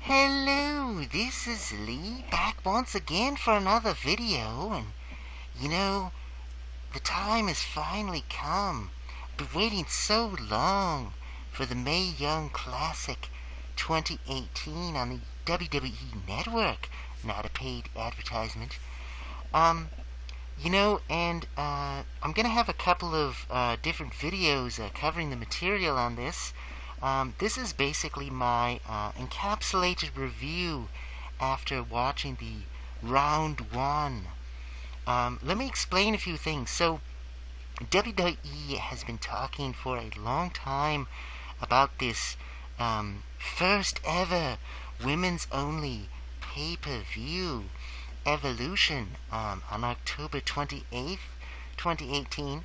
Hello, this is Lee, back once again for another video, and you know, the time has finally come. Been waiting so long for the Mae Young Classic 2018 on the WWE Network, not a paid advertisement. I'm gonna have a couple of different videos covering the material on this. This is basically my encapsulated review after watching the round one. Let me explain a few things. So, WWE has been talking for a long time about this first ever women's only pay-per-view Evolution on October 28th, 2018.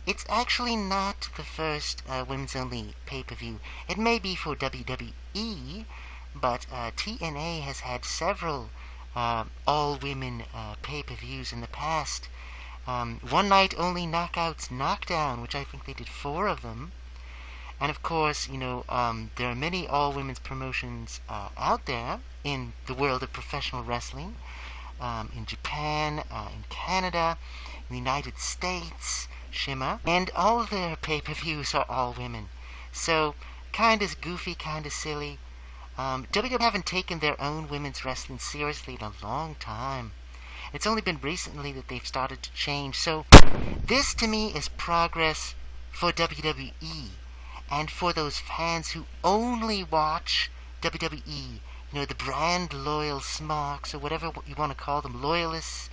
It's actually not the first women's only pay-per-view. It may be for WWE, but TNA has had several all-women pay-per-views in the past. One night only Knockouts Knockdown, which I think they did 4 of them. And of course, there are many all-women's promotions out there in the world of professional wrestling. In Japan, in Canada, in the United States, Shimmer, and all of their pay-per-views are all women. So, kinda goofy, kinda silly. WWE haven't taken their own women's wrestling seriously in a long time. It's only been recently that they've started to change. So, this to me is progress for WWE, and for those fans who only watch WWE. The brand loyal smarks, or whatever you want to call them, loyalists.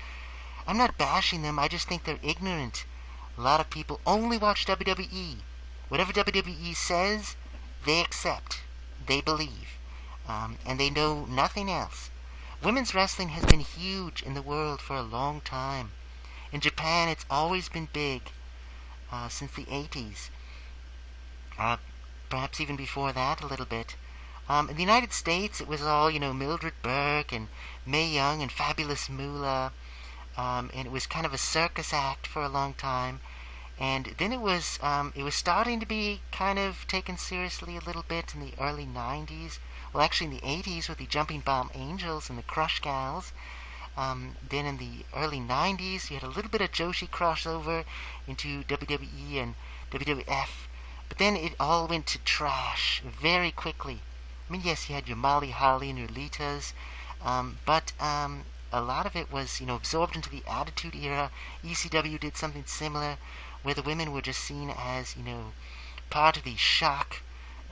I'm not bashing them, I just think they're ignorant. A lot of people only watch WWE. Whatever WWE says, they accept, they believe, and they know nothing else. Women's wrestling has been huge in the world for a long time. In Japan, it's always been big, since the 80s. Perhaps even before that a little bit. In the United States, it was all, Mildred Burke and Mae Young and Fabulous Moolah, and it was kind of a circus act for a long time. And then it was starting to be kind of taken seriously a little bit in the early 90s. Well, actually in the 80s with the Jumping Bomb Angels and the Crush Gals. Then in the early 90s, you had a little bit of Joshi crossover into WWE and WWF. But then it all went to trash very quickly. I mean, yes, you had your Molly Holly and your Litas, but a lot of it was, absorbed into the Attitude Era. ECW did something similar, where the women were just seen as, part of the shock,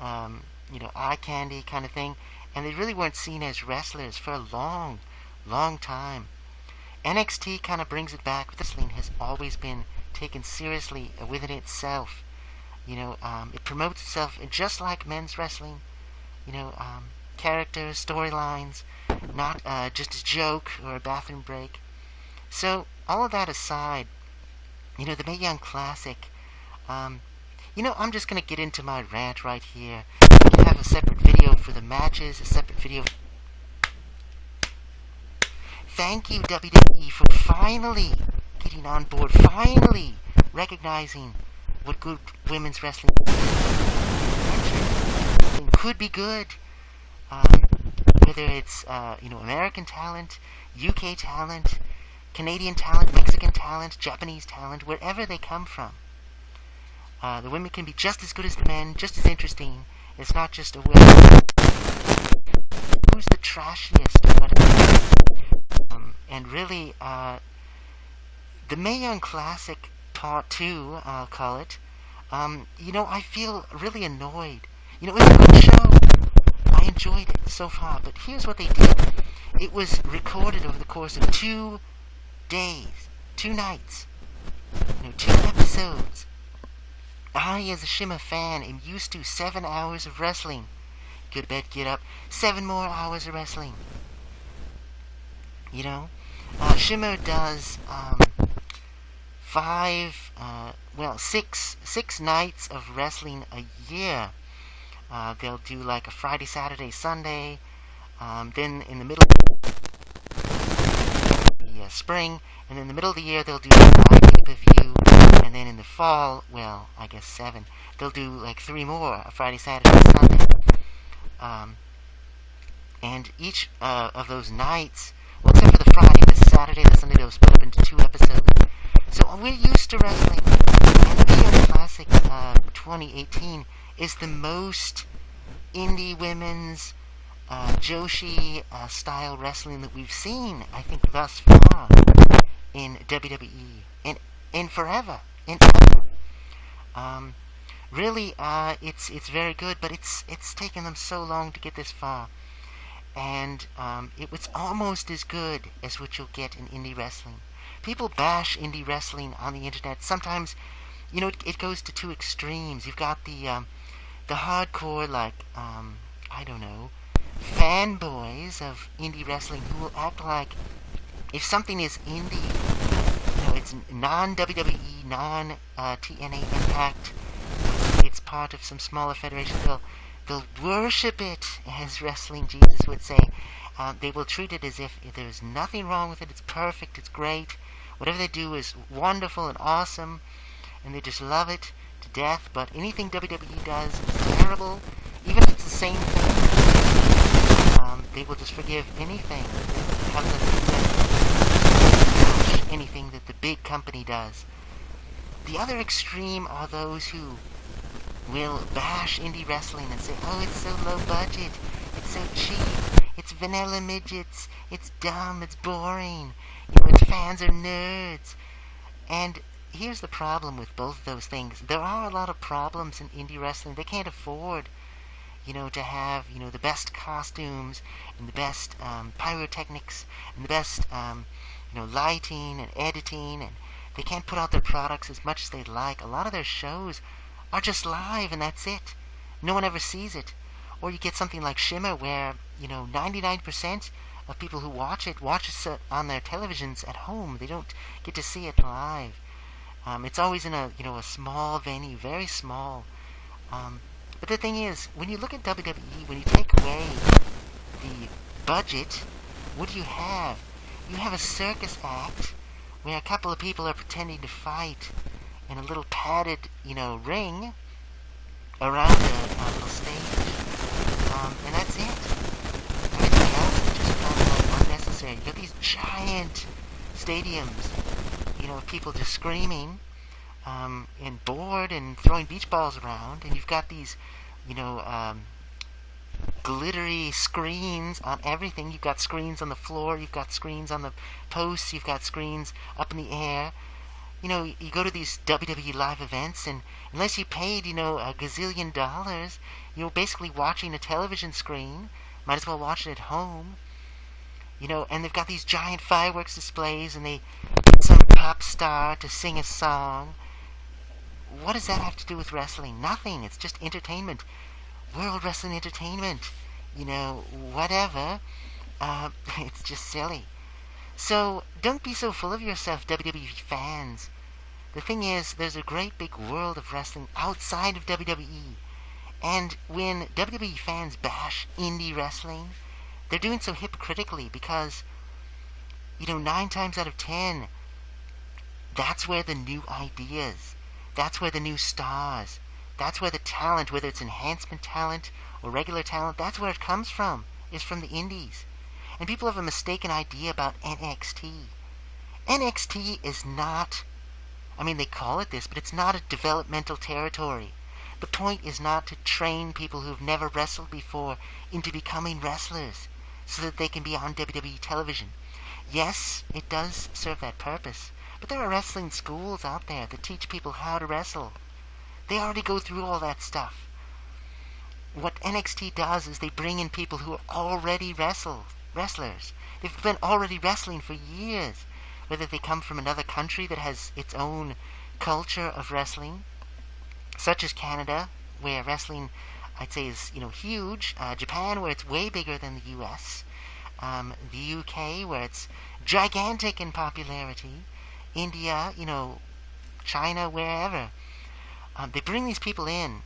eye candy kind of thing, and they really weren't seen as wrestlers for a long, long time. NXT kind of brings it back. Wrestling has always been taken seriously within itself. It promotes itself just like men's wrestling. Characters, storylines, not just a joke or a bathroom break. So, all of that aside, the Mae Young Classic, I'm just going to get into my rant right here. I can have a separate video for the matches, a separate video. Thank you, WWE, for finally getting on board, finally recognizing what good women's wrestling could be good. Whether it's American talent, UK talent, Canadian talent, Mexican talent, Japanese talent, wherever they come from. The women can be just as good as the men, just as interesting. It's not just a women. Who's the trashiest? And really, the Mae Young Classic Part 2, I'll call it. I feel really annoyed. It was a good show. I enjoyed it so far, but here's what they did. It was recorded over the course of 2 days, 2 nights, 2 episodes. I, as a Shimmer fan, am used to 7 hours of wrestling. Go to bed, get up, 7 more hours of wrestling. Shimmer does 6 nights of wrestling a year. They'll do like a Friday, Saturday, Sunday. Then in the middle of the spring, and in the middle of the year they'll do a pay-per-view. And then in the fall, well, I guess 7, they'll do like 3 more, a Friday, Saturday, Sunday. And each of those nights, well, except for the Friday, the Saturday, the Sunday, they were split up into 2 episodes. So we're used to wrestling. And VO Classic 2018 is the most indie women's Joshi style wrestling that we've seen, I think, thus far in WWE. In forever. In ever. Really, it's very good, but it's taken them so long to get this far. And it was almost as good as what you'll get in indie wrestling. People bash indie wrestling on the internet. Sometimes, it goes to 2 extremes. You've got the hardcore, like, I don't know, fanboys of indie wrestling who will act like if something is indie, it's non-WWE, non-TNA Impact, it's part of some smaller federation, they'll worship it, as Wrestling Jesus would say. They will treat it as if there's nothing wrong with it, it's perfect, it's great, whatever they do is wonderful and awesome, and they just love it to death. But anything WWE does is terrible, even if it's the same thing. They will just forgive anything that comes up, anything that the big company does. The other extreme are those who will bash indie wrestling and say, oh, it's so low budget, it's so cheap, it's vanilla midgets, it's dumb, it's boring, its fans are nerds. And here's the problem with both of those things. There are a lot of problems in indie wrestling. They can't afford, to have, the best costumes and the best pyrotechnics and the best, lighting and editing, and they can't put out their products as much as they'd like. A lot of their shows are just live and that's it. No one ever sees it. Or you get something like Shimmer where, 99% of people who watch it on their televisions at home. They don't get to see it live. It's always in a small venue, very small. But the thing is, when you look at WWE, when you take away the budget, what do you have? You have a circus act where a couple of people are pretending to fight in a little padded, ring around a little stage. And that's it. Everything else is just kind of unnecessary. You got these giant stadiums, of people just screaming and bored and throwing beach balls around, and you've got these, glittery screens on everything. You've got screens on the floor, you've got screens on the posts, you've got screens up in the air. You go to these WWE live events, and unless you paid, a gazillion dollars, you're basically watching a television screen. Might as well watch it at home. And they've got these giant fireworks displays, and they get some pop star to sing a song. What does that have to do with wrestling? Nothing. It's just entertainment. World Wrestling Entertainment. Whatever. It's just silly. So, don't be so full of yourself, WWE fans. The thing is, there's a great big world of wrestling outside of WWE. And when WWE fans bash indie wrestling, they're doing so hypocritically because, 9 times out of 10, that's where the new ideas, that's where the new stars, that's where the talent, whether it's enhancement talent or regular talent, that's where it comes from, is from the indies. And people have a mistaken idea about NXT. NXT is not, they call it this, but it's not a developmental territory. The point is not to train people who've never wrestled before into becoming wrestlers so that they can be on WWE television. Yes, it does serve that purpose, but there are wrestling schools out there that teach people how to wrestle. They already go through all that stuff. What NXT does is they bring in people who are already wrestlers. They've been already wrestling for years, whether they come from another country that has its own culture of wrestling, such as Canada, where wrestling, I'd say, is huge. Japan, where it's way bigger than the U.S. The UK, where it's gigantic in popularity. India, China, wherever. They bring these people in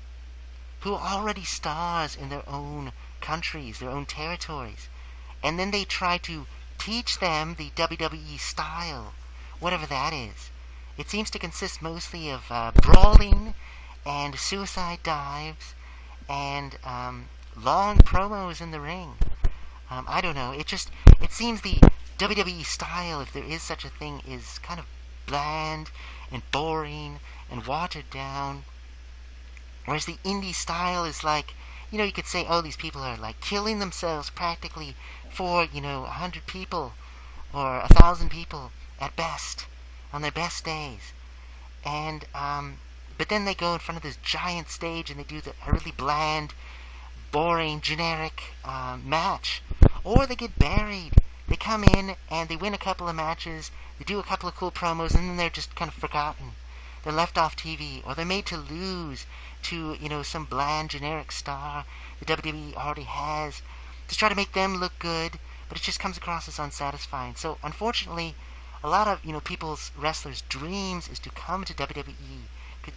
who are already stars in their own countries, their own territories. And then they try to teach them the WWE style, whatever that is. It seems to consist mostly of brawling and suicide dives and long promos in the ring. I don't know. It seems the WWE style, if there is such a thing, is kind of bland and boring and watered down. Whereas the indie style is like, you could say, oh, these people are like killing themselves practically for, 100 people or 1,000 people at best on their best days. And, but then they go in front of this giant stage and they do a really bland, boring, generic match. Or they get buried. They come in and they win a couple of matches, they do a couple of cool promos, and then they're just kind of forgotten. They're left off TV, or they're made to lose to, some bland, generic star the WWE already has to try to make them look good, but it just comes across as unsatisfying. So, unfortunately, a lot of, people's wrestlers' dreams is to come to WWE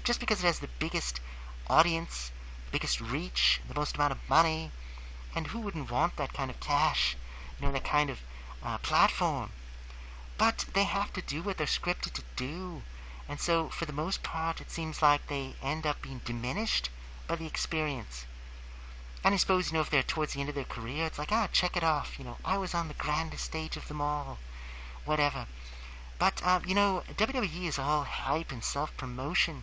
just because it has the biggest audience, the biggest reach, the most amount of money, and who wouldn't want that kind of cash, that kind of platform? But they have to do what they're scripted to do. And so, for the most part, it seems like they end up being diminished by the experience. And I suppose, if they're towards the end of their career, it's like, check it off. I was on the grandest stage of them all. Whatever. But, WWE is all hype and self-promotion.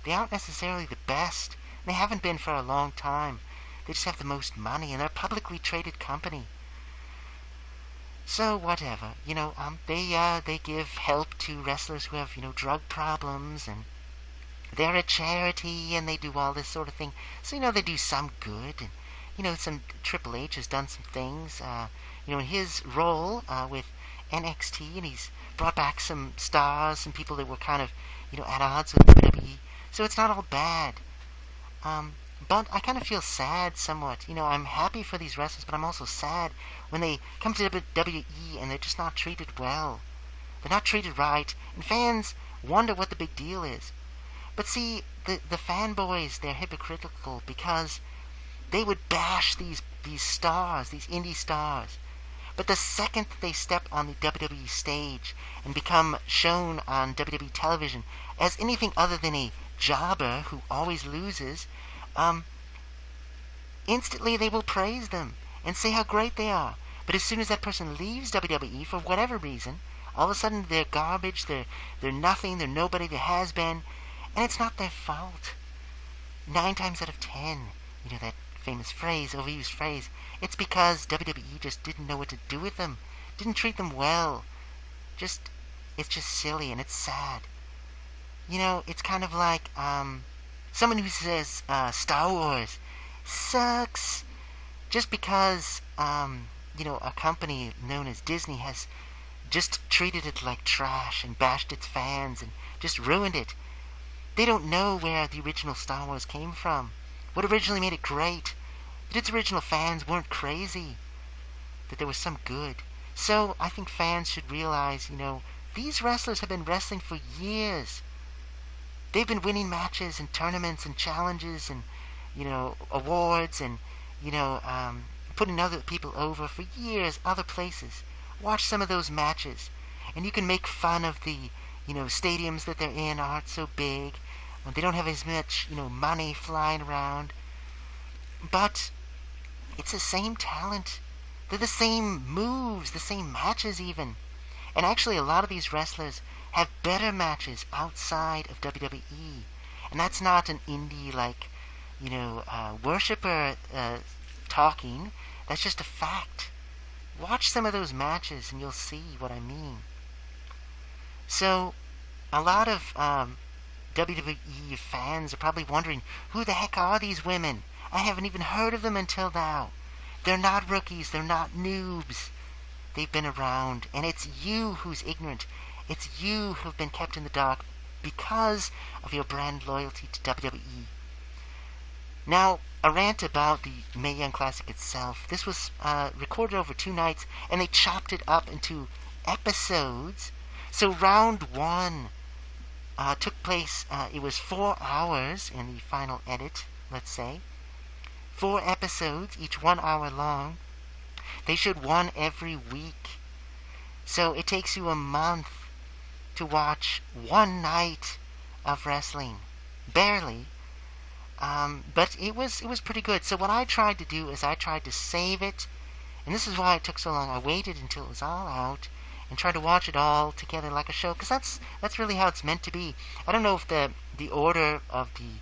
They aren't necessarily the best. They haven't been for a long time. They just have the most money, and they're a publicly traded company. So, whatever. They give help to wrestlers who have, drug problems, and they're a charity, and they do all this sort of thing. So, they do some good, and, some Triple H has done some things, in his role with NXT, and he's brought back some stars, some people that were kind of, at odds with WWE. So it's not all bad. But I kind of feel sad somewhat. I'm happy for these wrestlers, but I'm also sad when they come to WWE and they're just not treated well. They're not treated right, and fans wonder what the big deal is. But see, the fanboys, they're hypocritical because they would bash these stars, these indie stars. But the second that they step on the WWE stage and become shown on WWE television as anything other than a jobber who always loses, instantly they will praise them and say how great they are. But as soon as that person leaves WWE for whatever reason, all of a sudden they're garbage, they're nothing, they're nobody, they has been, and it's not their fault. 9 times out of 10, that famous phrase, overused phrase, it's because WWE just didn't know what to do with them, didn't treat them well. It's just silly and it's sad. It's kind of like, someone who says Star Wars sucks just because, a company known as Disney has just treated it like trash and bashed its fans and just ruined it. They don't know where the original Star Wars came from, what originally made it great, that its original fans weren't crazy, that there was some good. So I think fans should realize, these wrestlers have been wrestling for years. They've been winning matches and tournaments and challenges and, awards and, putting other people over for years, other places. Watch some of those matches. And you can make fun of the, stadiums that they're in aren't so big. They don't have as much, money flying around. But it's the same talent. They're the same moves, the same matches even. And actually a lot of these wrestlers have better matches outside of WWE. And that's not an indie, like, worshiper talking. That's just a fact. Watch some of those matches and you'll see what I mean. So, a lot of WWE fans are probably wondering, who the heck are these women? I haven't even heard of them until now. They're not rookies, they're not noobs. They've been around, and it's you who's ignorant. It's you who've been kept in the dark because of your brand loyalty to WWE. Now, a rant about the Mae Young Classic itself. This was recorded over 2 nights, and they chopped it up into episodes. So round 1 took place, it was 4 hours in the final edit, let's say. 4 episodes, each 1 hour long. They showed 1 every week. So it takes you a month to watch 1 night of wrestling. Barely. But it was pretty good. So what I tried to do is I tried to save it And this is why it took so long. I waited until it was all out and tried to watch it all together like a show, because that's really how it's meant to be. I don't know if the order of the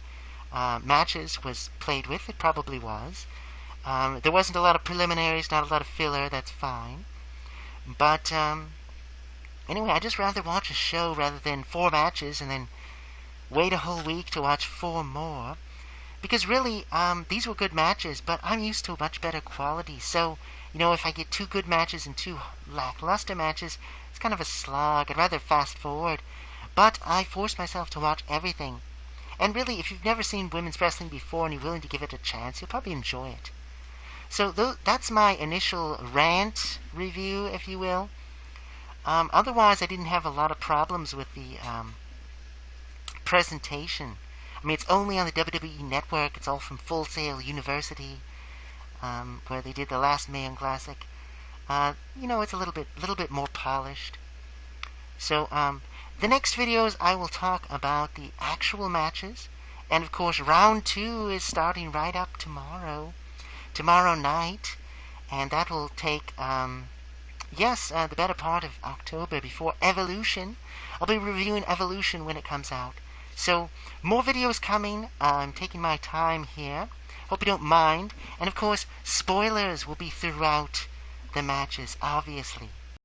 matches was played with. It probably was. There wasn't a lot of preliminaries, not a lot of filler. That's fine. But anyway, I just rather watch a show rather than 4 matches and then wait a whole week to watch 4 more. Because really, these were good matches, but I'm used to much better quality. So, if I get 2 good matches and 2 lackluster matches, it's kind of a slog. I'd rather fast forward. But I force myself to watch everything. And really, if you've never seen women's wrestling before and you're willing to give it a chance, you'll probably enjoy it. So that's my initial rant review, if you will. Otherwise, I didn't have a lot of problems with the presentation. I mean, it's only on the WWE Network. It's all from Full Sail University, where they did the last Mae Young Classic. It's a little bit more polished. So, the next videos I will talk about the actual matches, and of course, round 2 is starting right up tomorrow night, and that will take, the better part of October before Evolution. I'll be reviewing Evolution when it comes out. So, more videos coming. I'm taking my time here. Hope you don't mind. And of course, spoilers will be throughout the matches, obviously.